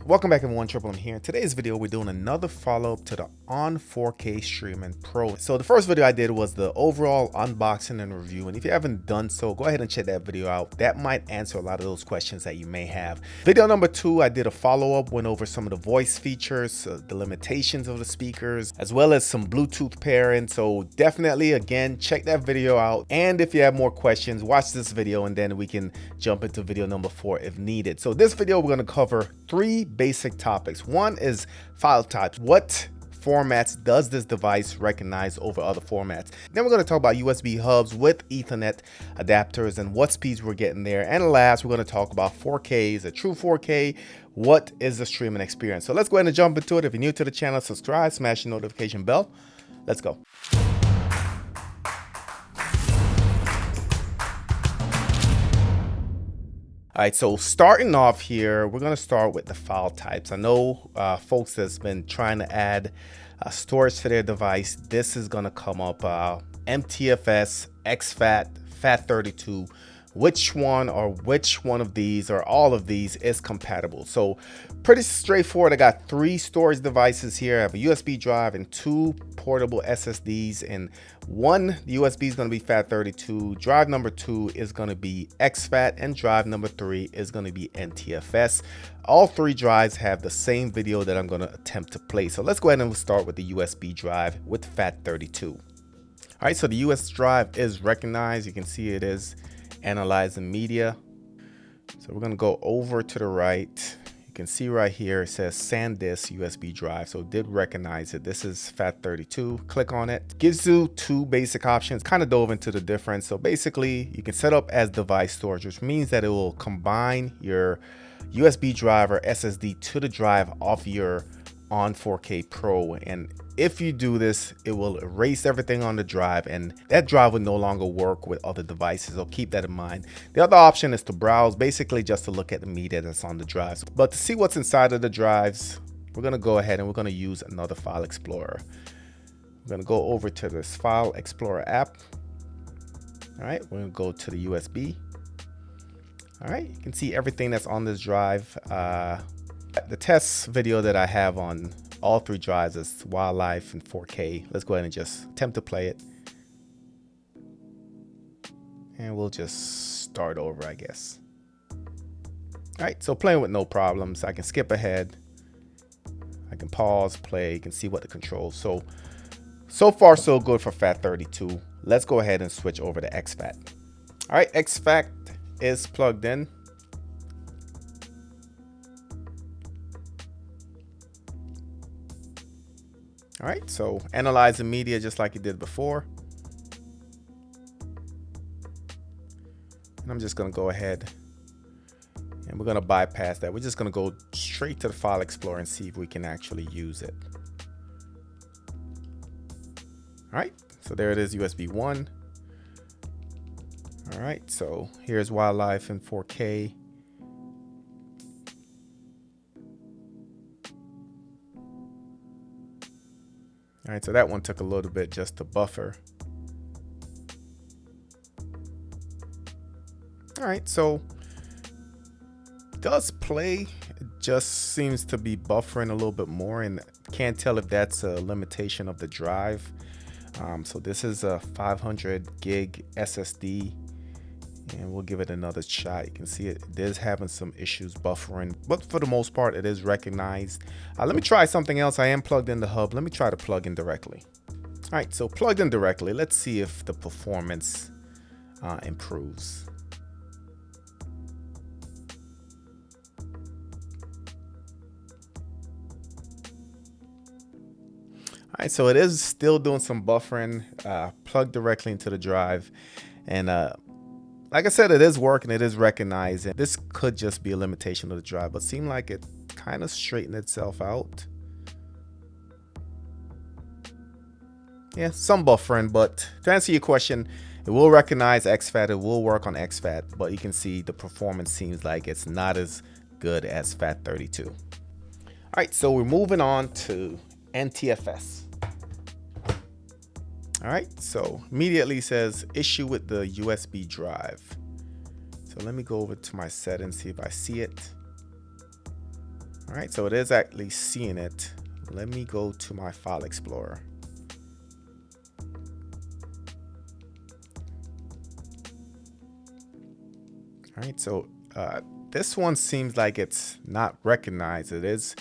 Welcome back everyone, Triple M here. In today's video, we're doing another follow-up to the On 4K Streaming Pro. So the first video I did was the overall unboxing and review, and if you haven't done so, go ahead and check that video out. That might answer a lot of those questions that you may have. Video number 2, I did a follow-up, went over some of the voice features, the limitations of the speakers, as well as some Bluetooth pairing. So definitely, again, check that video out. And if you have more questions, watch this video and then we can jump into video number 4 if needed. So this video, we're going to cover 3 basic topics. One is file types. What formats does this device recognize over other formats? Then we're going to talk about USB hubs with Ethernet adapters and what speeds we're getting there. And last, we're going to talk about 4K. Is it true 4K? What is the streaming experience? So let's go ahead and jump into it. If you're new to the channel, subscribe, smash the notification bell. Let's go. All right, so starting off here, we're going to start with the file types. I know folks that's been trying to add storage to their device. This is going to come up MTFS, exFAT, FAT32. Which one of these or all of these is compatible? So pretty straightforward. I got 3 storage devices here. I have a USB drive and 2 portable SSDs, and one USB is going to be FAT32. Drive number 2 is going to be exFAT, and drive number 3 is going to be NTFS. All 3 drives have the same video that I'm going to attempt to play. So let's go ahead and we'll start with the USB drive with FAT32. All right, so the US drive is recognized. You can see it is analyzing media. So we're going to go over to the right. You can see right here it says SanDisk USB drive, so it did recognize it. This is FAT32. Click on it. Gives you 2 basic options. Kind of dove into the difference. So basically you can set up as device storage, which means that it will combine your USB drive or SSD to the drive off your On 4K Pro, and if you do this, it will erase everything on the drive, and that drive will no longer work with other devices, so keep that in mind. The other option is to browse, basically just to look at the media that's on the drives. But to see what's inside of the drives, we're going to go ahead and we're going to use another file explorer. We're going to go over to this file explorer app. All right, we're going to go to the USB. All right, you can see everything that's on this drive. The test video that I have on all 3 drives is wildlife in 4K. Let's go ahead and just attempt to play it. And we'll just start over, I guess. All right, so playing with no problems. I can skip ahead. I can pause, play. You can see what the controls. So far so good for FAT32. Let's go ahead and switch over to exFAT. All right, exFAT is plugged in. All right, so analyze the media just like you did before. And I'm just going to go ahead and we're going to bypass that. We're just going to go straight to the file explorer and see if we can actually use it. All right, so there it is, USB 1. All right, so here's wildlife in 4K. All right, so that one took a little bit just to buffer. All right, so it does play. It just seems to be buffering a little bit more, and can't tell if that's a limitation of the drive. So this is a 500 gig SSD, and we'll give it another shot. You can see it is having some issues buffering, but for the most part, it is recognized. Let me try something else. I am plugged in the hub. Let me try to plug in directly. All right, so plugged in directly. Let's see if the performance improves. All right, so it is still doing some buffering. Plugged directly into the drive, and like I said, it is working, it is recognized. And this could just be a limitation of the drive, but seemed like it kind of straightened itself out. Yeah, some buffering, but to answer your question, it will recognize exFAT, it will work on exFAT, but you can see the performance seems like it's not as good as FAT32. All right, so we're moving on to NTFS. All right, so immediately says issue with the USB drive. So let me go over to my settings, see if I see it. All right, so it is actually seeing it. Let me go to my file explorer. All right, so this one seems like it's not recognized. It is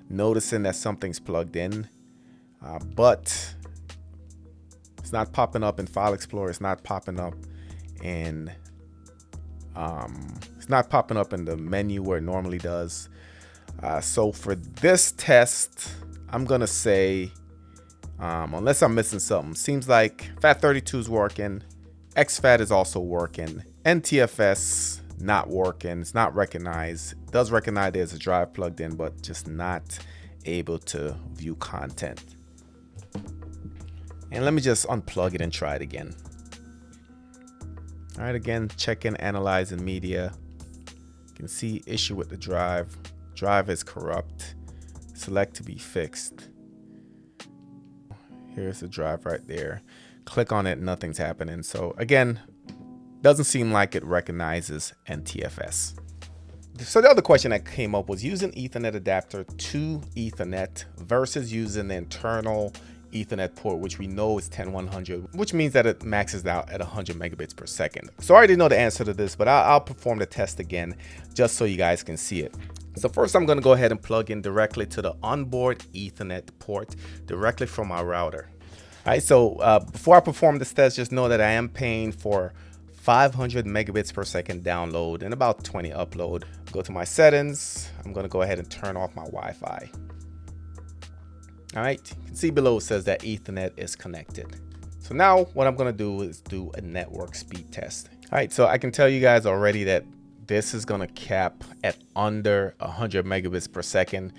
noticing that something's plugged in, but it's not popping up in File Explorer. It's not popping up in the menu where it normally does. So for this test, I'm gonna say, unless I'm missing something, seems like FAT32 is working, exFAT is also working, NTFS not working, it's not recognized. It does recognize there's a drive plugged in, but just not able to view content. And let me just unplug it and try it again. All right, again, checking, analyzing media. You can see issue with the drive. Drive is corrupt. Select to be fixed. Here's the drive right there. Click on it, nothing's happening. So again, doesn't seem like it recognizes NTFS. So the other question that came up was using Ethernet adapter to Ethernet versus using the internal Ethernet port, which we know is 10100, which means that it maxes out at 100 megabits per second. So I already know the answer to this, but I'll perform the test again just so you guys can see it. So first I'm gonna go ahead and plug in directly to the onboard Ethernet port directly from my router. All right, so before I perform this test, just know that I am paying for 500 megabits per second download and about 20 upload. Go to my settings. I'm gonna go ahead and turn off my Wi-Fi. All right, you can see below it says that Ethernet is connected. So now what I'm gonna do is do a network speed test. All right, so I can tell you guys already that this is gonna cap at under 100 megabits per second.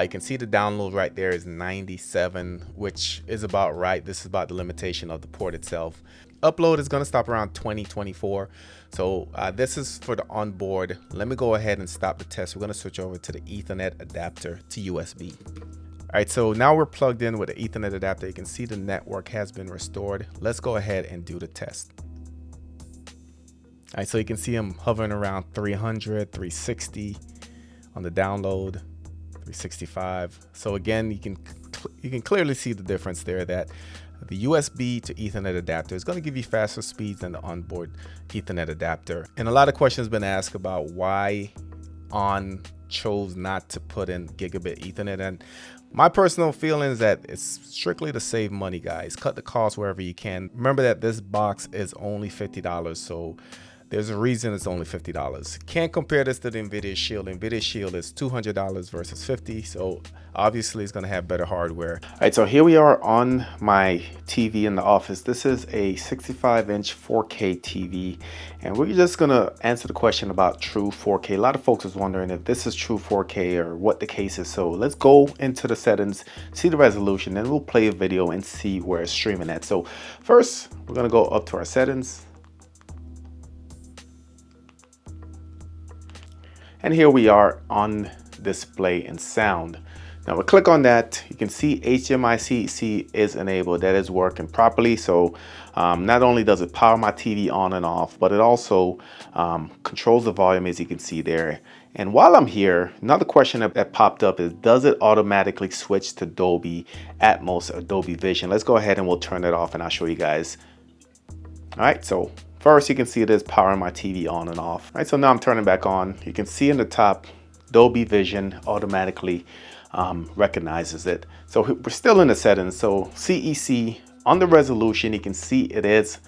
You can see the download right there is 97, which is about right. This is about the limitation of the port itself. Upload is gonna stop around 2024. So this is for the onboard. Let me go ahead and stop the test. We're gonna switch over to the Ethernet adapter to USB. All right, so now we're plugged in with the Ethernet adapter. You can see the network has been restored. Let's go ahead and do the test. All right, so you can see I'm hovering around 300, 360 on the download, 365. So again, you can clearly see the difference there, that the USB to Ethernet adapter is going to give you faster speeds than the onboard Ethernet adapter. And a lot of questions been asked about why ON chose not to put in gigabit Ethernet. And my personal feeling is that it's strictly to save money, guys. Cut the cost wherever you can. Remember that this box is only $50, so there's a reason it's only $50. Can't compare this to the NVIDIA Shield. NVIDIA Shield is $200 versus $50, so obviously it's gonna have better hardware. All right, so here we are on my TV in the office. This is a 65-inch 4K TV, and we're just gonna answer the question about true 4K. A lot of folks is wondering if this is true 4K or what the case is. So let's go into the settings, see the resolution, then we'll play a video and see where it's streaming at. So first, we're gonna go up to our settings. And here we are on display and sound. Now we click on that, you can see HDMI CC is enabled. That is working properly. So not only does it power my TV on and off, but it also controls the volume, as you can see there. And while I'm here, another question that popped up is, does it automatically switch to Dolby Atmos or Dolby Vision? Let's go ahead and we'll turn it off and I'll show you guys. All right, so first, you can see it is powering my TV on and off. All right, so now I'm turning back on. You can see in the top, Dolby Vision automatically recognizes it. So we're still in the settings. So CEC on the resolution, you can see it is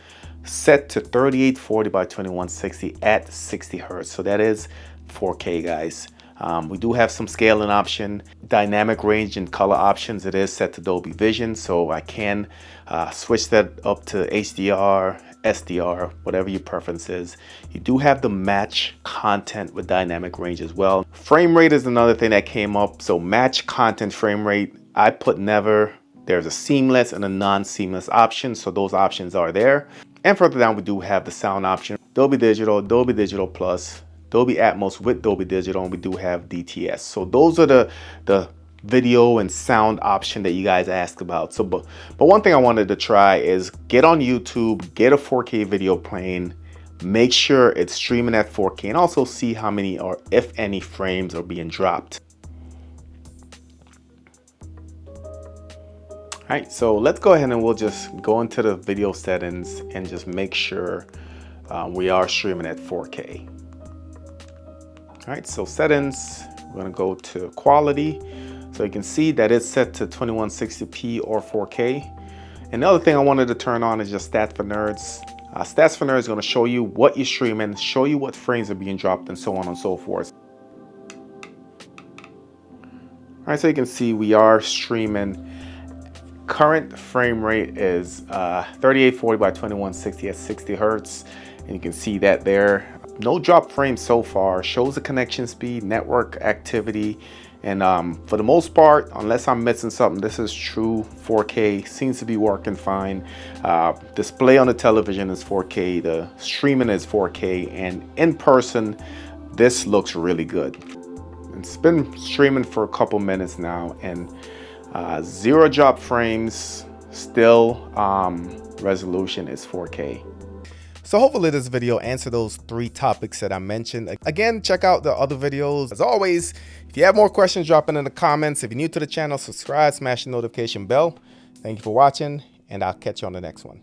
set to 3840 by 2160 at 60 hertz. So that is 4K, guys. We do have some scaling option, dynamic range and color options. It is set to Dolby Vision, so I can switch that up to HDR, SDR, whatever your preference is. You do have the match content with dynamic range as well. Frame rate is another thing that came up. So match content frame rate, I put never. There's a seamless and a non-seamless option, so those options are there. And further down, we do have the sound option, Dolby Digital Plus, Dolby Atmos with Dolby Digital, and we do have DTS. So those are the video and sound option that you guys asked about. So but one thing I wanted to try is get on YouTube, get a 4K video playing, make sure it's streaming at 4K, and also see how many or if any frames are being dropped. All right, so let's go ahead and we'll just go into the video settings and just make sure we are streaming at 4K. All right, so settings, we're gonna go to quality. So you can see that it's set to 2160p or 4K. And the other thing I wanted to turn on is just Stats for Nerds. Stats for Nerds is gonna show you what you're streaming, show you what frames are being dropped, and so on and so forth. All right, so you can see we are streaming. Current frame rate is 3840 by 2160 at 60 hertz, and you can see that there. No drop frames so far. Shows the connection speed, network activity, and for the most part, unless I'm missing something, this is true 4K. Seems to be working fine. Display on the television is 4K. The streaming is 4K, and in person, this looks really good. It's been streaming for a couple minutes now, and 0 drop frames, still resolution is 4K. So hopefully this video answered those 3 topics that I mentioned. Again, check out the other videos. As always, if you have more questions, drop them in the comments. If you're new to the channel, subscribe, smash the notification bell. Thank you for watching, and I'll catch you on the next one.